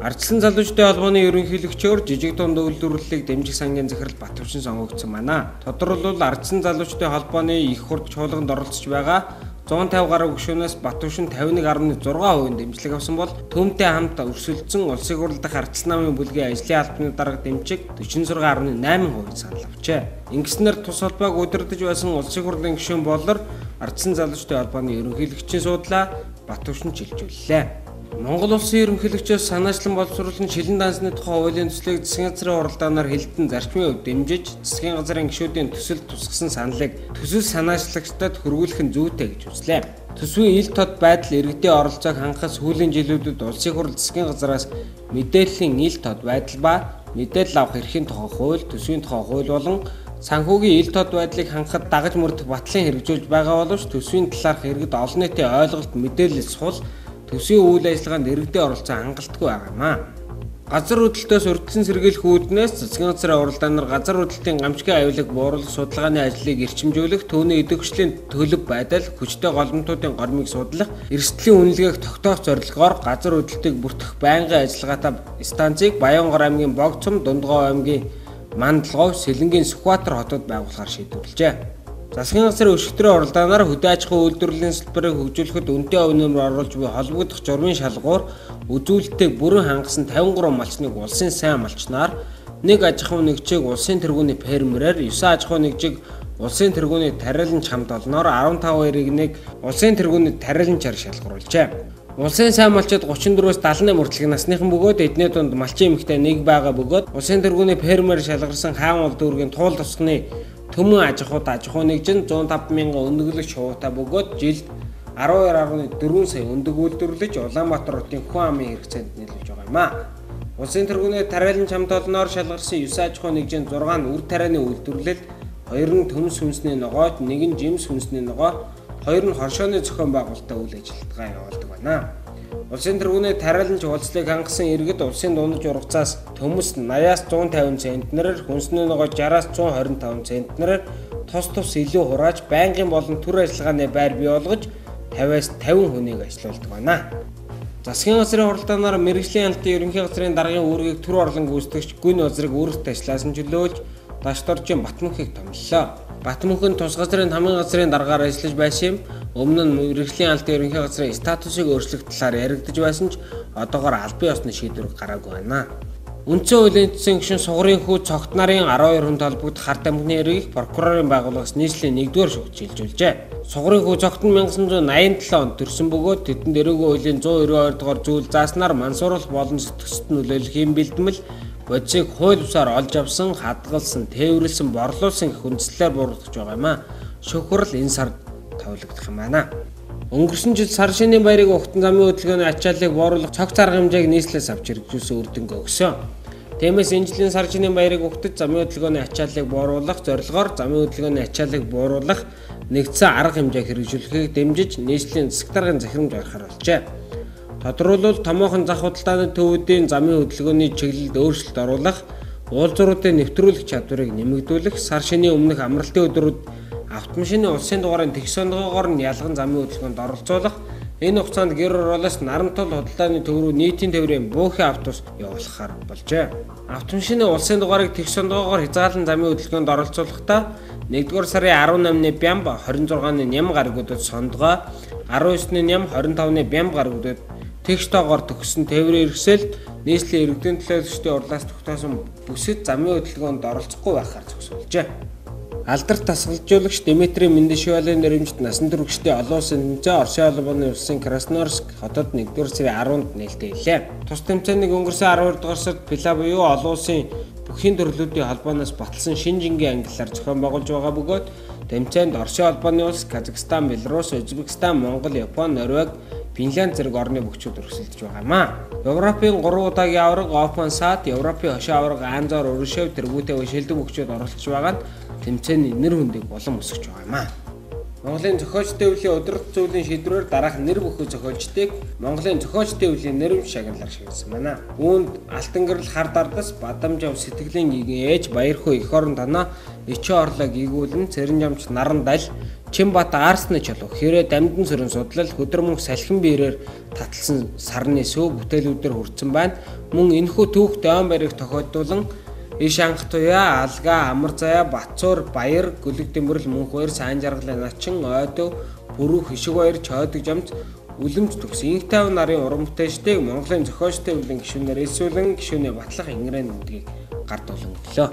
Ардчилсан залуучдын холбооны ерөнхийлөгчөөр жижиг дунд үйлдвэрлэлийг дэмжих сангийн захирал Батөвшин сонгогдсон байна. Тодорхойлбол Ардчилсан залуучдын холбооны их хурд чуулганд оролцож байгаа 150 гаруй гишүүнээс Батөвшин 51.6% дэмжлэг авсан бол түүнтэй хамт өрсөлдсөн улсын хурлын ардчилсан намын бүлгийн ажлын албаны дарга дэмжиг 46.8% санал авчээ. Ингэснээр тус холбоог удирдах байсан улсын хурлын гишүүн болор Ардчилсан залуучдын холбооны ерөнхийлөгчийн суудлаа Батөвшин чилжүүллээ. Монгол улсын ерөнхийлөгчөөс санаачлан боловсруулсан шилэн дансны тухай хуулийн төслийг засгийн газрын уралдаанаар хэлтэн зарчмын хувьд дэмжиж засгийн газрын гишүүдийн төсөлд тусгасан саналыг төсөл санаачлагчдад хөрвүүлэх нь зүйтэй гэж үзлээ. Төсвийн ил тод байдал иргэдийн оролцоог хангах сүүлийн жилүүдэд улсын хурал засгийн газраас мэдээллийн ил тод байдал ба мэдээлэл авах эрхийн тухай хууль, төсвийн тухай хууль болон санхүүгийн ил тод байдлыг хангахад дагаж мөрдөх батлан хэрэгжүүлж байгаа боловч төсвийн талаарх иргэд олон нийтийн ойлголт мэдээлэл сул төсвийн үйл ажиллагаанд иргэдийн оролцоо хангалтгүй байгаамаа. Газар хөдлөлтөөс урьдчилан сэргийлэх үүднээс засгийн газрын уралдаанаар газар хөдлөлтийн гамшигын аюулыг бууруулах судалгааны ажлыг эрчимжүүлэх, түүний идэвхжлийн төлөв байдал, хүчтэй голомтуудын гормыг судлах, эрсдлийн үнэлгээг тогтоох зорилгоор газар хөдлөлтийг бүртгэх байнгын ажиллагаатай станцыг Баянгор аймгийн Богцом, Дундгов аймгийн Мандалгов, Сэлэнгийн Сүхбаатар хотод байгуулахаар шийдвэрлэжээ. Засгийн газрын өшигдрийн уралдаанаар хөдөө аж ахуйн үйлдвэрлэлийн салбарыг хөгжүүлэхэд үнэтэй өв нэмэр оруулж буй холбогдох журмын шалгуур үзүүлэлтийг бүрэн хангасан 53 малчныг улсын сайн малчнаар, нэг аж ахуйн нэгжийг улсын тэргүүний фермерээр, 9 аж ахуйн нэгжийг улсын тэргүүний тариалан чамд олноор 15 иргэнийг улсын тэргүүний тариаланчаар шалгаруулжээ. Улсын сайн малчид 34-өөс 78 хүртэлх насныхан бөгөөд эдний дунд малчин эмэгтэй нэг байгаа бөгөөд улсын тэргүүний фермер шалгарсан хаан улд дүүргийн туул тусганы төмөн аж ахуй нэгжин 105 мянган өндөглөх шувуутай бөгөөд жилд 12.4 сая өндөг үйлдвэрлэж Улаанбаатар хотын хүн амын хэрэгцээнд нийлүүлж байгаа юм а. Улсын тэргүүний тариалан чамд олноор шалгарсан 9 аж ахуй нэгжийн 6 нь үр тарианы үйлдвэрлэл, 2 нь төмс хүнсний ногоо, 1 нь жимс хүнсний ногоо, 2 нь хоршооны зохион байгуулалтаа үйл ажиллагаа явуулдаг байна. Улсын тэргүүний тариаланч уулзлыг хангасан иргэд улсын дундаж ургацаас төмс 80-аас 150 центнерээр, хүнсний ногоо 60-аас 125 центнерээр тус илүү хурааж байнгын болон төр ажиллагааны байр бий болгож 50-аас 50 хүнийг ажилуулдаг байна. Засгийн газрын уралдаанаар мэргэжлийн албаны ерөнхий газрын даргын үүргийг төр орлон гүйцэтгэгч гүн озрыг өөрсдөө ажилласан чөлөөлж Дашторжийн Батмөнхийг томиллоо. Батмөнх нь тус газрын хамгийн газрын даргаар ажиллаж байсан юм. Өмнө нь мэргэжлийн албаны ерөнхий газрын статусыг өөрчлөх талаар яригдж байсан ч одоогоор албан ёсны шийдвэр гараагүй байна. Үндсэн хуулийн төсөө гишүүн Сугрын хүү цогт нарын 12 хүнд холбогдох харт амтны эргийг прокурорын байгууллагаас нийслэлийн 1-р шугт шилжүүлжээ. Сугрын хүү цогт нь 1987 онд төрсөн бөгөөд тэдэнд эрүүгийн хуулийн 192 дугаар зүйл зааснаар мансууруулах болон сэтгцэд нөлөөлөх юм бэлтгэл бодисыг хууль бусаар олж авсан, хадгалсан, тээвэрлсэн, борлуулсан гэх үндслээр буруутгаж байгаа юм а. Шүүх хурал энэ сард тавилагдах юм байна. Өнгөрсөн жил сар шинийн баярыг ухтан замын хөдөлгөөний ачааллыг бууруулах цогц арга хэмжээг нийслэлээс авч хэрэгжүүлсэн үр дүнгээ өгсөн. Тиймээс энэ жилийн сар шинийн баярыг ухтаж замын хөдөлгөөний ачааллыг бууруулах зорилгоор замын хөдөлгөөний ачааллыг бууруулах нэгдсэн арга хэмжээ хэрэгжүүлэхийг дэмжиж нийслэлийн засаг даргын захирамж гаргахаар болжээ. Тодорхойлбол томоохон зах худалдааны төвүүдийн замын хөдөлгөөний чиглэлд өөрчлөлт оруулах, уулзууруудын нэвтрүүлэх чадварыг нэмэгдүүлэх, сар шинийн өмнөх амралтын өдрүүд автомашины улсын дугаарын тэгш сонгоогоор нь ялган замын хөдөлгөөнд оролцуулах, энэ хугацаанд гэр ороолоос нарантал худалдааны төв рүү нийтийн тээврийн буухын автобус явуулахаар болжээ. Автомашины улсын дугаарыг тэгш сонгоогоор хязгаарлан замын хөдөлгөөнд оролцуулахдаа 1-р сарын 18-ны Бямб, 26-ны Ням гарагуудад сондгоо, 19-ны Ням, 25-ны Бямб гарагуудад тэгш тоогоор төгссөн тээврийн хэрэгсэлд нийслэлийн иргэдийн төлөөлөгчдийн урлаас тогтоосон бүсэд замын хөдөлгөөнд оролцохгүй байхаар зогсоолжээ. Алдарт тасгалжуулагч Дмитрий Мендишвилийн нэрэмжит насан туршидтын олон улсын тэмцээн Оросын албаны улсын Красноярск хотод 1-р сарын 10-нд нээлттэй. Тус тэмцээнийг өнгөрсөн 12 дугаар сард ПИЛА буюу олон улсын бүхий төрлүүдийн холбооноос баталсан шинэ жингийн ангиллаар зохион байгуулж байгаа бөгөөд тэмцээнд Оросын албаны улс, Казахстан, Беларусь, Узбекистан, Монгол, Япони, Норвеги, Финлянд зэрэг орны бүгчүүд өрсөлдөж байгаа юм а. Европын 3 удаагийн аварга Open Sat, Европын хошин аварга Анзор, Өршөв тэргүүтэй шилдэг бүгчүүд оролцож байгаа нь тэмцээний нэр хүндийг улам өсгөж байгаа юм а. Монголын зохиолчдын өвлийн удирдах зүйлийн шийдвэрээр дараах нэр бүхий зохиолчдыг Монголын зохиолчдын өвлийн нэрвч шагналаар шигдсэн байна. Үүнд Алтан гэрэл хар дардас, Бадамжав сэтгэлийн ээж Баярхуу эх орон танаа Ичээ орлоо гийгүүлэн Цэрэнжамч Наран дал Чинбат Арсны чулуу хэрэг дамдын сүрэн судлал хөдөрмөнх салхин биерээр таталсан сарны сөв бүтээлүүдээр хүрсэн байна. Мөн энэхүү түүх Даан барийг тохиолдуулан Иш анх туяа, алга, амар заяа, Батцуур, Баяр, Гөлөг Дэмбэрэл, Мөнх баяр, Сайн жаргалын начин, ойдов, Бүрүү, Хишиг баяр, Чойдог жамц, Үлэмж төгс инх 50 нарын уран бүтээлчдийг Монголын зохиолчтой бүлгийн гишүүнээр элсүүлэн гишүүний батлах ингрээн нүдгийг гард улан өглөө.